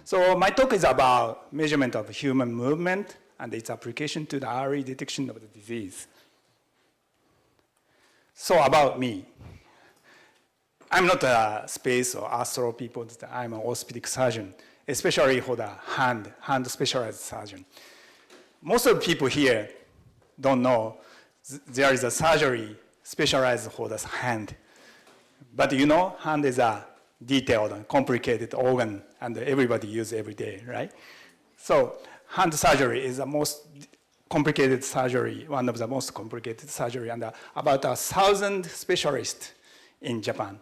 So my talk is about measurement of human movement and its application to the early detection of the disease. So about me. I'm not a space or astro people, I'm an orthopedic surgeon, especially for the hand specialized surgeon. Most of the people here don't know there is a surgery specialized for the hand. But you know, hand is a detailed and complicated organ and everybody uses every day, right? So hand surgery is the most complicated surgery, one of the most complicated surgery, and about 1,000 specialists in Japan.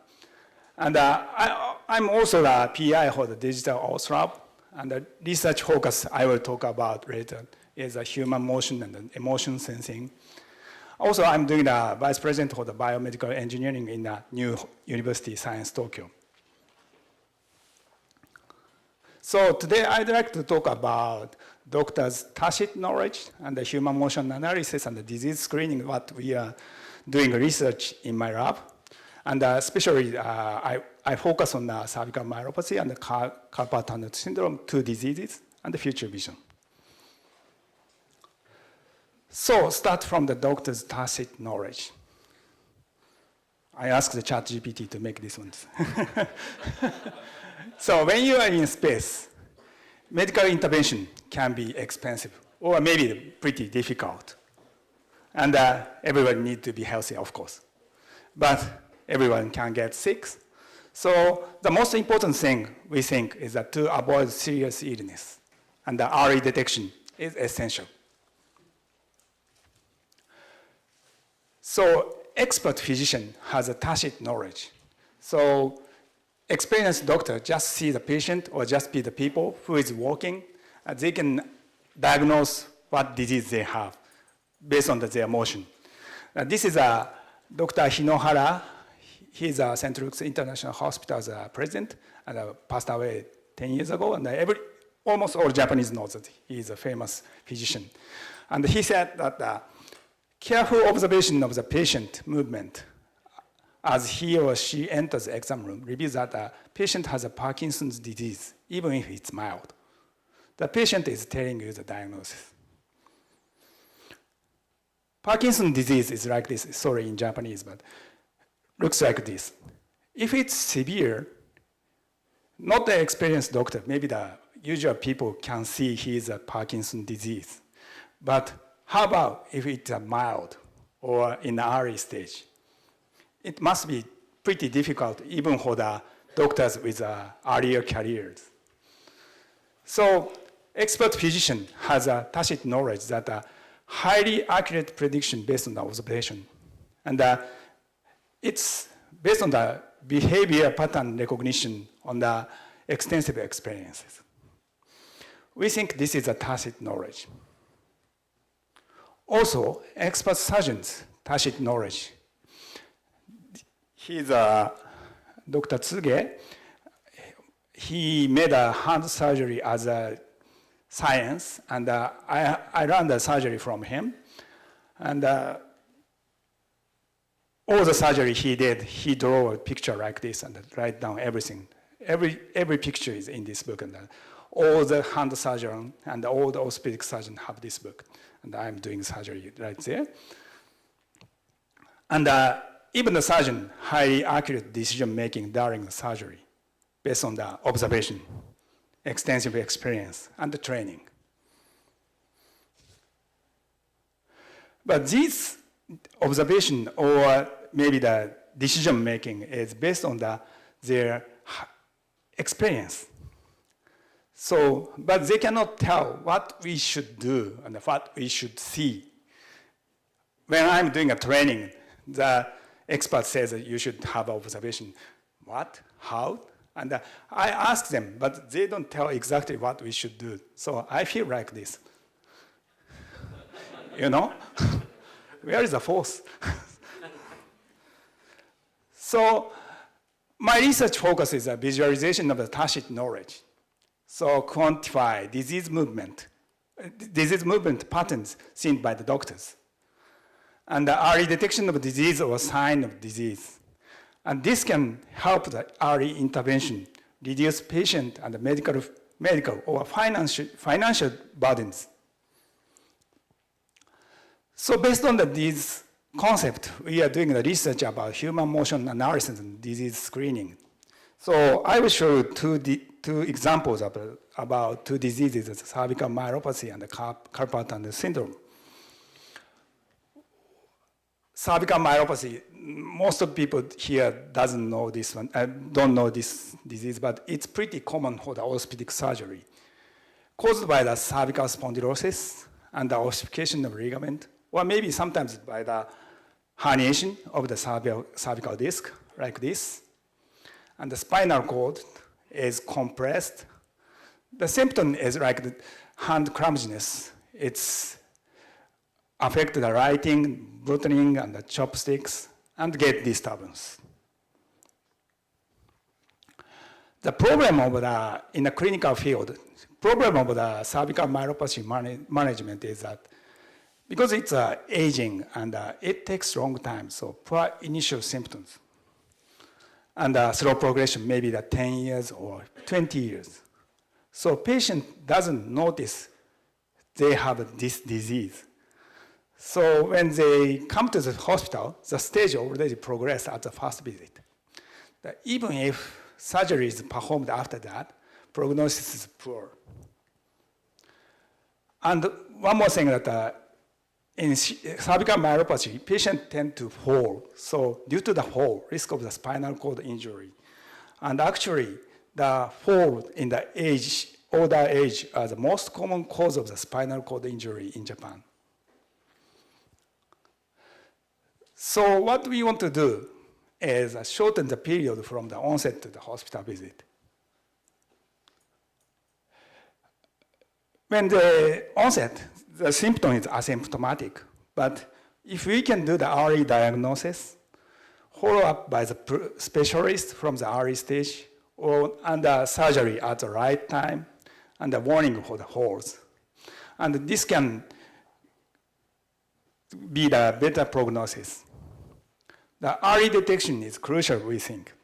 And I'm also the PI for the digital orthrop, and the research focus I will talk about later is human motion and emotion sensing. Also, I'm doing the vice president for the biomedical engineering in the new University Science Tokyo. So today I'd like to talk about doctors' tacit knowledge and the human motion analysis and the disease screening, what we are doing research in my lab. And especially I focus on the cervical myelopathy and the carpal tunnel syndrome, two diseases, and the future vision. So start from the doctor's tacit knowledge. I asked the ChatGPT to make this one. So when you are in space, medical intervention can be expensive or maybe pretty difficult. And everyone needs to be healthy, of course. But everyone can get sick. So the most important thing we think is that to avoid serious illness, and the early detection is essential. So expert physician has a tacit knowledge. So experienced doctor just see the patient or just be the people who is walking. They can diagnose what disease they have based on their motion. This is Dr. Hinohara. He's a St. Luke's International Hospital's president and passed away 10 years ago. And almost all Japanese know that he is a famous physician. And he said that careful observation of the patient movement as he or she enters the exam room reveals that the patient has a Parkinson's disease, even if it's mild. The patient is telling you the diagnosis. Parkinson's disease is like this, sorry in Japanese, but looks like this. If it's severe, not the experienced doctor, maybe the usual people can see he is a Parkinson's disease. But how about if it's mild or in the early stage? It must be pretty difficult even for the doctors with earlier careers. So expert physician has a tacit knowledge that a highly accurate prediction based on the observation. And it's based on the behavior pattern recognition on the extensive experiences. We think this is a tacit knowledge. Also, expert surgeons, tacit knowledge. He's Dr. Tsuge. He made a hand surgery as a science, and I learned the surgery from him. And all the surgery he did, he drew a picture like this and write down everything. Every picture is in this book, and all the hand surgeon and all the orthopedic surgeons have this book. And I'm doing surgery right there. And even the surgeon, highly accurate decision making during the surgery based on the observation, extensive experience, and the training. But this observation or maybe the decision making is based on their experience. So, but they cannot tell what we should do and what we should see. When I'm doing a training, the expert says that you should have observation. What? How? And I ask them, but they don't tell exactly what we should do. So I feel like this. You know? Where is the force? So my research focus is a visualization of the tacit knowledge. So quantify disease movement patterns seen by the doctors. And the early detection of disease or sign of disease. And this can help the early intervention, reduce patient and medical medical or financial burdens. So based on these concepts, we are doing the research about human motion analysis and disease screening. So I will show you two examples about two diseases, cervical myelopathy and the carpal tunnel syndrome. Cervical myelopathy, most of people here don't know this disease, but it's pretty common for the orthopedic surgery, caused by the cervical spondylosis and the ossification of ligament, or maybe sometimes by the herniation of the cervical disc, like this. And the spinal cord is compressed. The symptom is like the hand clumsiness. It's affect the writing, bottling, and the chopsticks, and gait disturbance. The problem of in the clinical field, problem of the cervical myelopathy management is that because it's aging and it takes long time, so poor initial symptoms, and slow progression, maybe the 10 years or 20 years. So patient doesn't notice they have this disease. So when they come to the hospital, the stage already progressed at the first visit. Even if surgery is performed after that, prognosis is poor. And one more thing that in cervical myelopathy, patients tend to fall. So due to the fall, risk of the spinal cord injury. And actually, the fall in the older age are the most common cause of the spinal cord injury in Japan. So what we want to do is shorten the period from the onset to the hospital visit. When the onset, the symptom is asymptomatic, but if we can do the early diagnosis, follow up by the specialist from the early stage, and the surgery at the right time, and the warning for the holes. And this can be the better prognosis. The early detection is crucial, we think.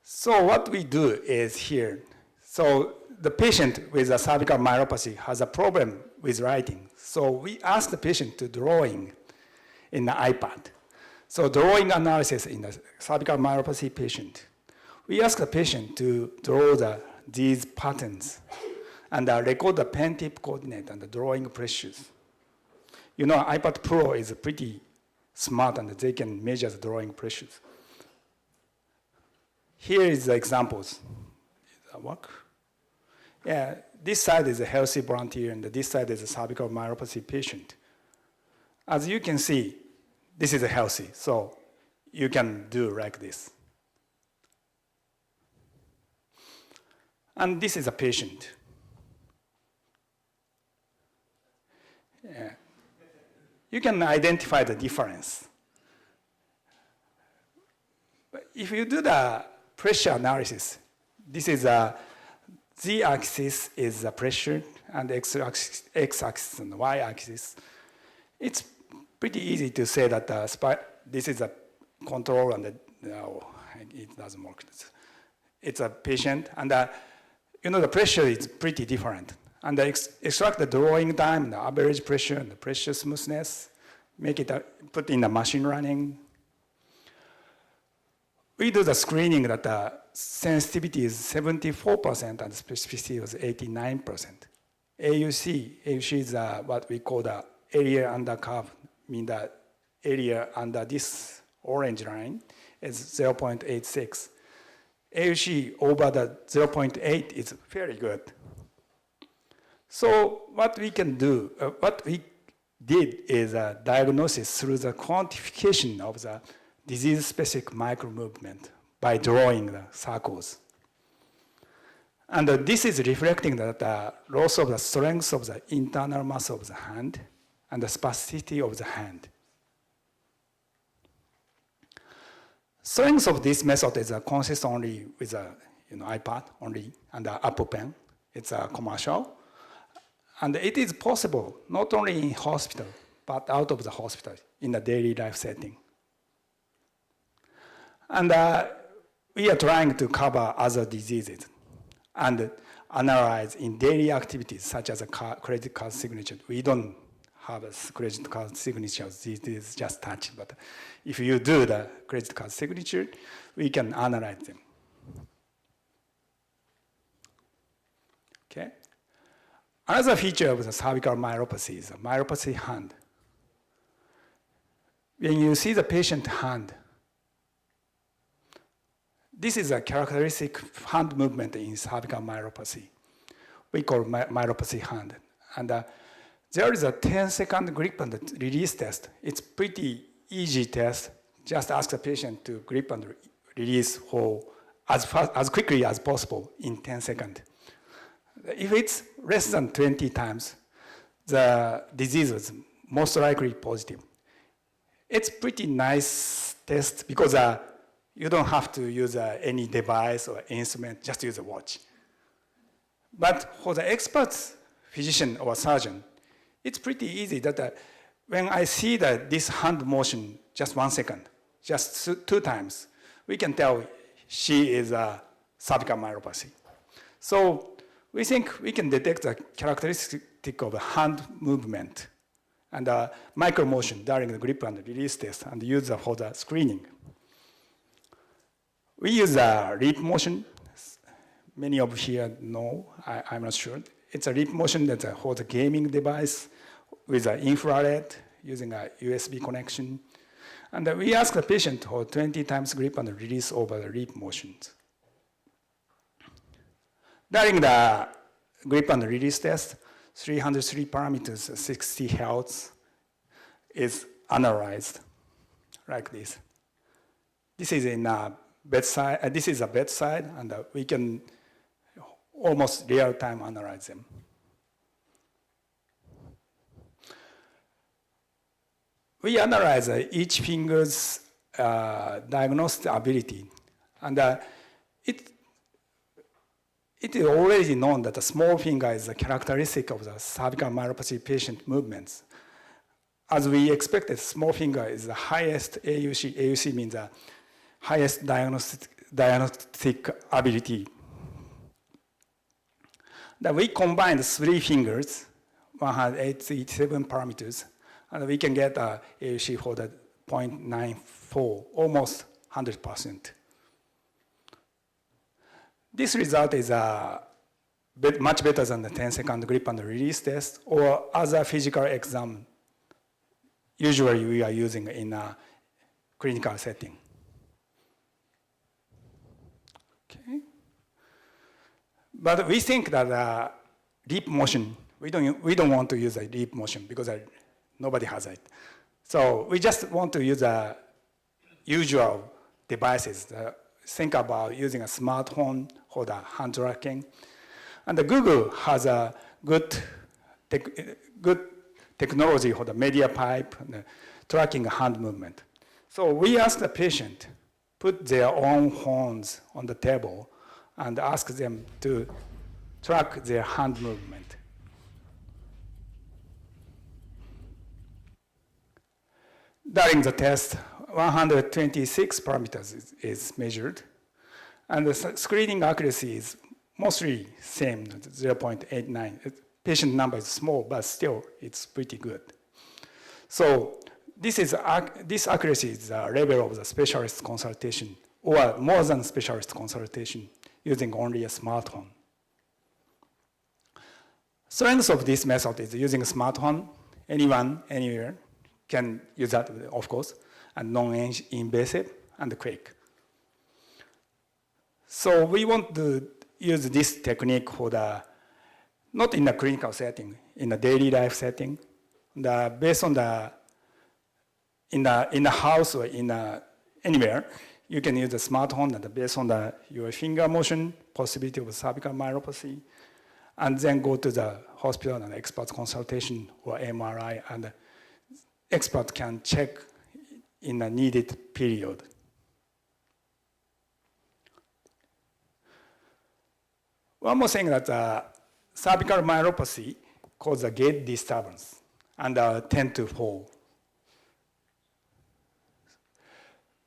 So what we do is here. So the patient with a cervical myelopathy has a problem with writing. So we ask the patient to drawing in the iPad. So drawing analysis in the cervical myelopathy patient. We ask the patient to draw these patterns and record the pen tip coordinate and the drawing pressures. You know, iPad Pro is pretty smart and they can measure the drawing pressures. Here is the examples. Does that work? Yeah, this side is a healthy volunteer and this side is a cervical myelopathy patient. As you can see, this is a healthy, so you can do like this. And this is a patient. Yeah. You can identify the difference. But if you do the pressure analysis, this is a z-axis is the pressure, and the x-axis and the y-axis. It's pretty easy to say that this is a control, and no, it doesn't work. It's a patient, and you know the pressure is pretty different. And extract the drawing time, the average pressure, and the pressure smoothness, make it put in the machine learning. We do the screening that the sensitivity is 74% and specificity is 89%. AUC is what we call the area under curve, mean the area under this orange line is 0.86. AUC over the 0.8 is very good. So what we can do, what we did is a diagnosis through the quantification of the disease-specific micromovement by drawing the circles. And this is reflecting the loss of the strength of the internal muscle of the hand and the spasticity of the hand. Strength of this method is consists only with iPad only and the Apple Pen. It's a commercial. And it is possible not only in hospital, but out of the hospital in the daily life setting. And we are trying to cover other diseases and analyze in daily activities such as a credit card signature. We don't have a credit card signature. This is just touch. But if you do the credit card signature, we can analyze them. Okay. Another feature of the cervical myelopathy is the myelopathy hand. When you see the patient hand, this is a characteristic hand movement in cervical myelopathy. We call myelopathy hand. And there is a 10-second grip and release test. It's pretty easy test. Just ask the patient to grip and release for as quickly as possible in 10 seconds. If it's less than 20 times, the disease is most likely positive. It's pretty nice test because you don't have to use any device or instrument, just use a watch. But for the expert physician or surgeon, it's pretty easy that when I see that this hand motion, just 1 second, just 2 times, we can tell she is a cervical myelopathy. So we think we can detect the characteristic of the hand movement and micro motion during the grip and release test and use for the screening. We use a lip motion. Many of you here know, I'm not sure. It's a lip motion that's for the gaming device with an infrared using a USB connection. And we ask the patient for 20 times grip and release over the lip motions. During the grip and release test, 303 parameters, 60 Hertz is analyzed like this. This is in a bedside. This is a bedside, and we can almost real time analyze them. We analyze each finger's diagnostic ability, and it is already known that the small finger is a characteristic of the cervical myelopathy patient movements. As we expected, small finger is the highest AUC. AUC means the highest diagnostic ability. That we combine 3 fingers, 187 parameters, and we can get a AUC for the 0.94, almost 100%. This result is much better than the 10-second grip and release test or other physical exam usually we are using in a clinical setting. Okay. But we think that lip motion, we don't want to use a lip motion because nobody has it. So we just want to use usual devices. Think about using a smartphone for the hand tracking. And Google has a good technology for the media pipe and tracking hand movement. So we ask the patient put their own phones on the table and ask them to track their hand movement. During the test, 126 parameters is measured, and the screening accuracy is mostly same, 0.89. Patient number is small, but still it's pretty good. So this accuracy is the level of the specialist consultation, or more than specialist consultation, using only a smartphone. Strength of this method is using a smartphone. Anyone, anywhere can use that, of course, and non-invasive and quick. So we want to use this technique for not in a clinical setting, in a daily life setting. Based on in the house or anywhere, you can use the smartphone and based on your finger motion, possibility of cervical myelopathy, and then go to the hospital and expert consultation or MRI, and expert can check in a needed period. One more thing that cervical myelopathy causes a gait disturbance and tend to fall.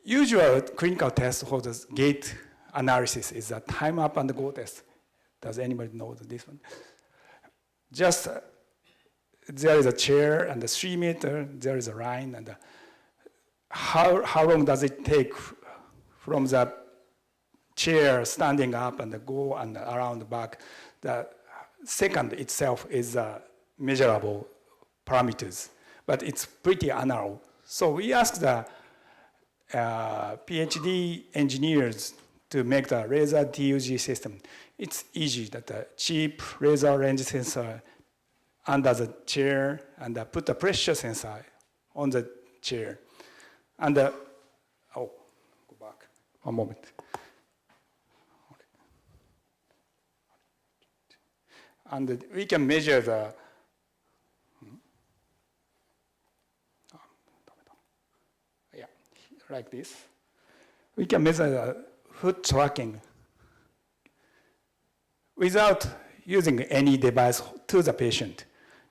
Usual clinical test for the gait analysis is a time up and go test. Does anybody know this one? Just there is a chair and a 3 meter, there is a line, and how long does it take from the chair standing up and go and around the back? The second itself is measurable parameters, but it's pretty analog. So we asked the PhD engineers to make the laser TUG system. It's easy that the cheap laser range sensor under the chair and put the pressure sensor on the chair. And oh, go back, one moment. And we can measure the, yeah, like this. We can measure the foot tracking without using any device to the patient.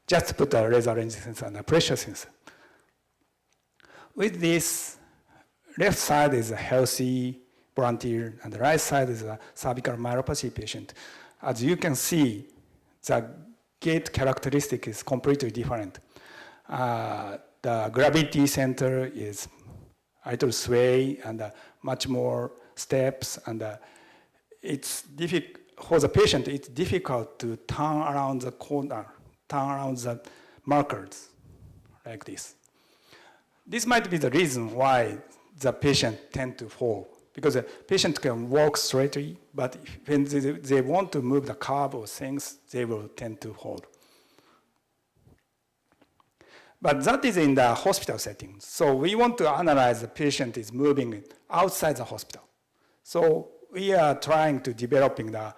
Just put a laser range sensor and a pressure sensor. With this, left side is a healthy volunteer, and the right side is a cervical myelopathy patient. As you can see, the gait characteristic is completely different. The gravity center is a little sway and much more steps, and it's difficult for the patient. It's difficult to turn around the corner, turn around the markers like this. This might be the reason why the patient tend to fall, because the patient can walk straightly, but when they want to move the curve or things, they will tend to fall. But that is in the hospital setting. So we want to analyze the patient is moving outside the hospital. So we are trying to developing the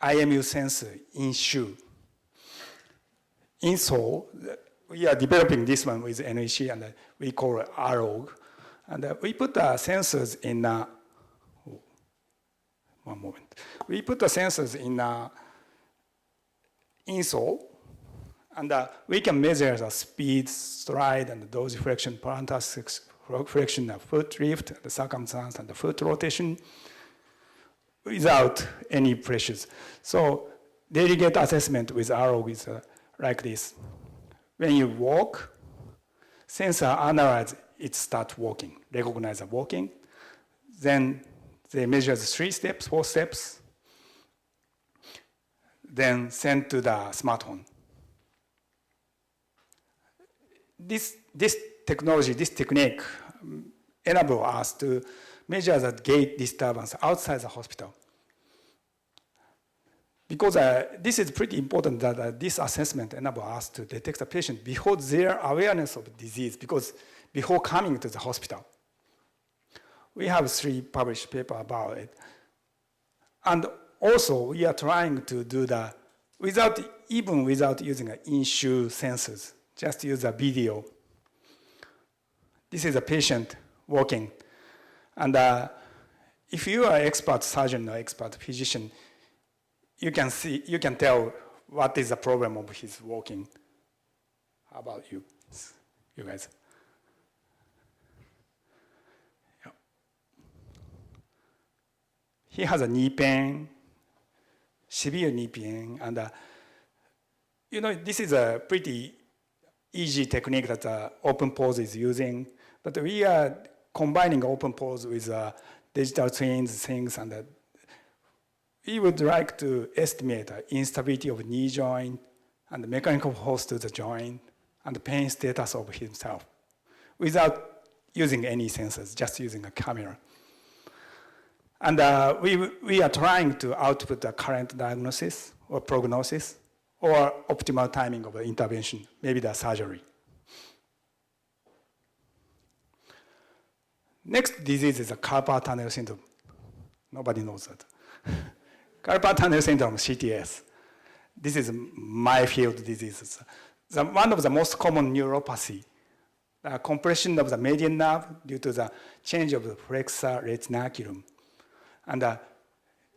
IMU sensor in shoe. In sole, we are developing this one with NEC, and we call it ROG. And we put the sensors in, one moment. We put the sensors in insole, and we can measure the speed, stride, and those flexion, plantar flexion, the foot lift, the circumstance, and the foot rotation without any pressures. So daily gait assessment with ROG is like this. When you walk, sensor analyze it start walking, recognize the walking. Then they measure the 3 steps, 4 steps, then send to the smartphone. This technology, this technique enable us to measure the gait disturbance outside the hospital. Because this is pretty important that this assessment enable us to detect the patient before their awareness of disease, because before coming to the hospital. We have 3 published papers about it. And also, we are trying to do that without using in-shoe sensors, just use a video. This is a patient walking. And if you are an expert surgeon or expert physician, you can tell what is the problem of his walking. How about you guys? Yeah. He has a knee pain, severe knee pain, and this is a pretty easy technique that open pose is using, but we are combining open pose with digital twins things, and we would like to estimate the instability of knee joint and the mechanical force to the joint and the pain status of himself without using any sensors, just using a camera. And we are trying to output the current diagnosis or prognosis or optimal timing of the intervention, maybe the surgery. Next disease is a carpal tunnel syndrome. Nobody knows that. Carpal tunnel syndrome, CTS. This is my field disease. One of the most common neuropathy, the compression of the median nerve due to the change of the flexor retinaculum. And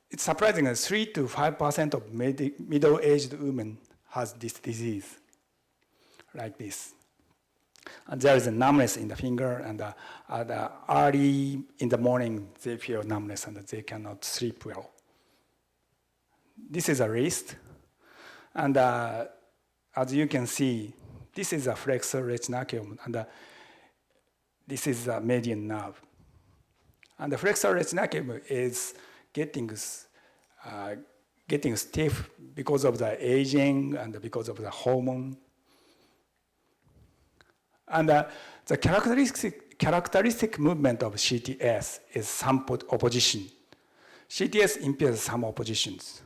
it's surprising that 3 to 5% of middle-aged women has this disease, like this. And there is a numbness in the finger, and early in the morning, they feel numbness and they cannot sleep well. This is a wrist, and as you can see, this is a flexor retinaculum, and this is the median nerve. And the flexor retinaculum is getting stiff because of the aging and because of the hormone. And the characteristic movement of CTS is some opposition. CTS impairs some oppositions.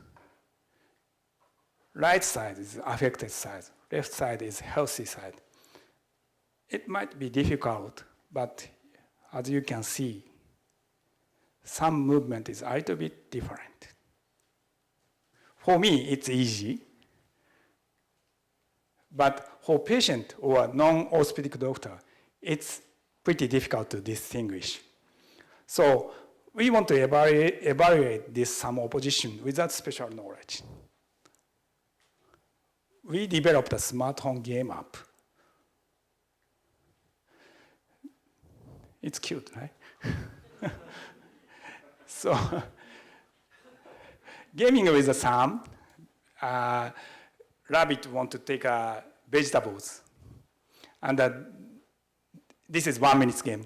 Right side is affected side, left side is healthy side. It might be difficult, but as you can see, some movement is a little bit different. For me, it's easy, but for patient or non-orthopedic doctor, it's pretty difficult to distinguish. So we want to evaluate this some opposition without special knowledge. We developed a smart home game app. It's cute, right? So, gaming with the son, rabbit want to take vegetables. And this is 1 minute game.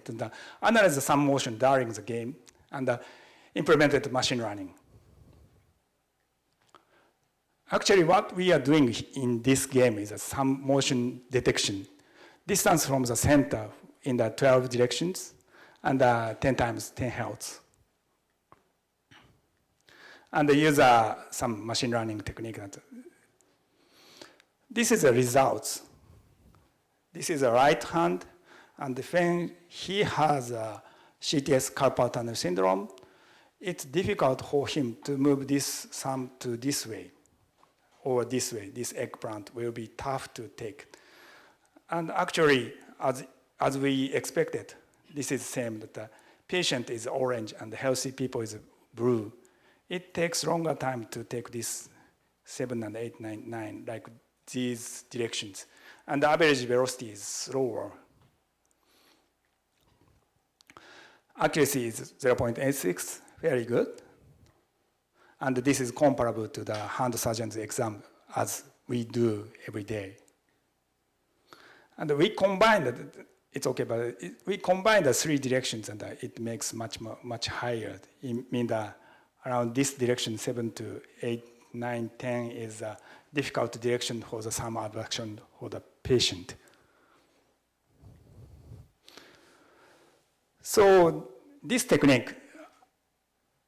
Analyze some motion during the game and implemented machine learning. Actually, what we are doing in this game is some motion detection. Distance from the center in the 12 directions and 10 times 10 hertz. And they use some machine learning technique. This is the results. This is the right hand, and when he has CTS carpal tunnel syndrome, it's difficult for him to move this thumb to this way or this way. This eggplant will be tough to take. And actually, as we expected, this is the same, that the patient is orange and the healthy people is blue. It takes longer time to take this 7 and 8, 9, 9, like these directions. And the average velocity is slower. Accuracy is 0.86, very good. And this is comparable to the hand surgeon's exam as we do every day. And we combine it's okay, but we combine the 3 directions and it makes much higher. It means that around this direction, 7 to 8, 9, 10 is a difficult direction for the thumb abduction for the patient. So this technique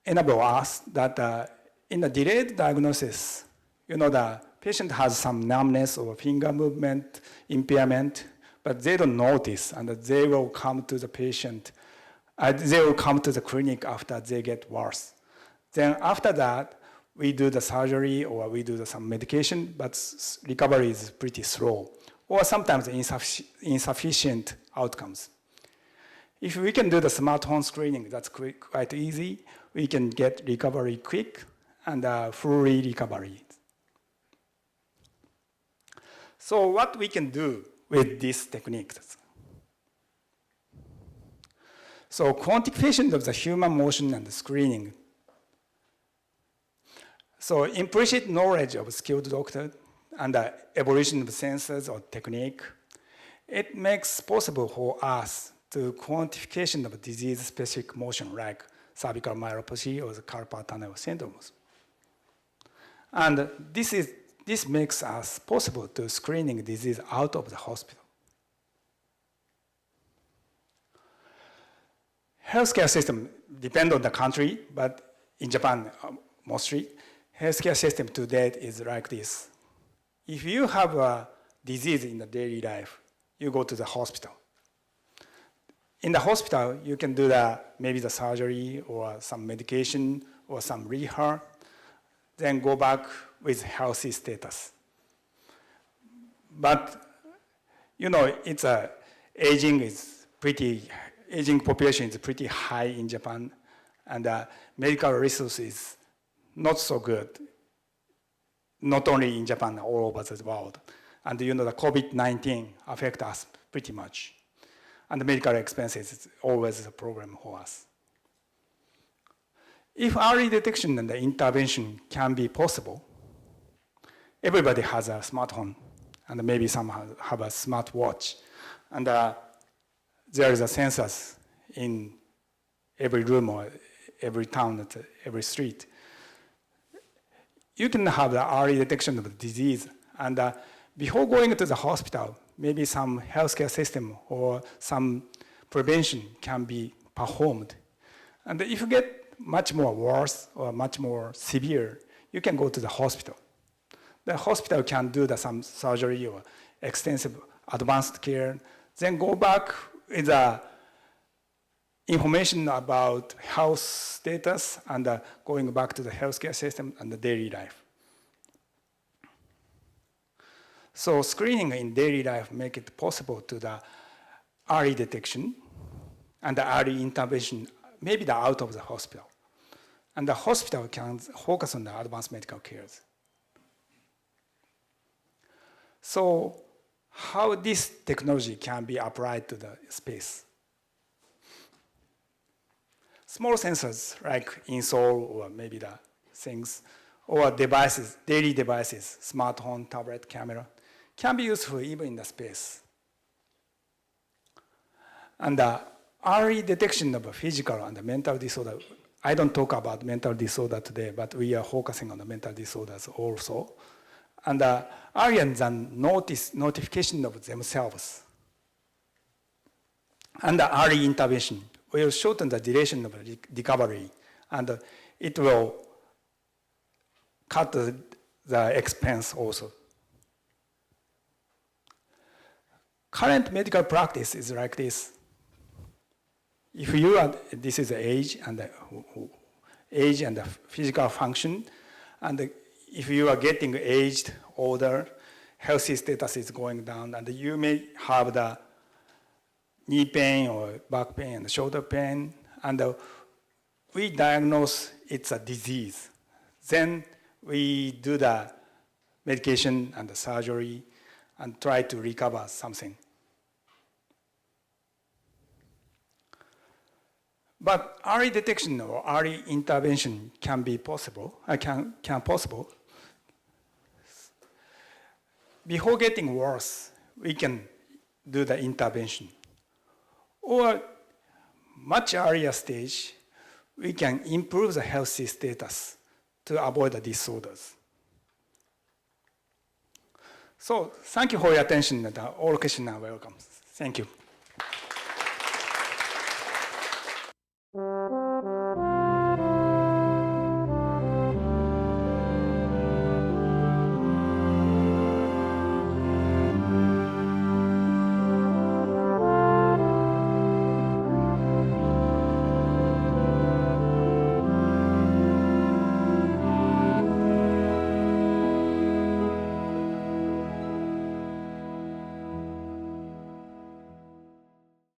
enables us that in the delayed diagnosis, the patient has some numbness or finger movement impairment, but they don't notice, and they will come to the patient, they will come to the clinic after they get worse. Then after that, we do the surgery or we do some medication, but recovery is pretty slow, or sometimes insufficient outcomes. If we can do the smart home screening, that's quite easy. We can get recovery quick and fully recovery. So what we can do with this technique? So quantification of the human motion and the screening. So implicit knowledge of skilled doctor and the evolution of sensors or technique, it makes possible for us to quantification of disease-specific motion like cervical myopathy or the carpal tunnel syndromes. And this makes us possible to screening disease out of the hospital. Healthcare system depend on the country, but in Japan mostly, healthcare system to date is like this. If you have a disease in the daily life, you go to the hospital. In the hospital, you can do maybe the surgery or some medication or some rehab, then go back with healthy status. But it's aging population is pretty high in Japan, and medical resources not so good, not only in Japan, all over the world. And the COVID-19 affect us pretty much. And the medical expenses is always a problem for us. If early detection and the intervention can be possible, everybody has a smartphone, and maybe some have a smartwatch, and there is a sensors in every room or every town, every street. You can have the early detection of the disease, and before going to the hospital, maybe some healthcare system or some prevention can be performed. And if you get much more worse or much more severe, you can go to the hospital. The hospital can do some surgery or extensive advanced care, then go back with information about health status and going back to the healthcare system and the daily life. So screening in daily life make it possible to the early detection and the early intervention, maybe out of the hospital. And the hospital can focus on the advanced medical cares. So how this technology can be applied to the space? Small sensors like in-soul or maybe the things, or devices, daily devices, smartphone, tablet, camera, can be useful even in the space. And the early detection of a physical and mental disorder, I don't talk about mental disorder today, but we are focusing on the mental disorders also. And earlier than notification of themselves. And the early intervention will shorten the duration of recovery, and it will cut the expense also. Current medical practice is like this. If you are, this is the age and the physical function, and if you are getting aged, older, healthy status is going down, and you may have the knee pain or back pain and shoulder pain, and we diagnose it's a disease. Then we do the medication and the surgery and try to recover something. But early detection or early intervention can be possible, possible. Before getting worse, we can do the intervention. Or much earlier stage, we can improve the healthy status to avoid the disorders. So thank you for your attention, and all questions are welcome. Thank you.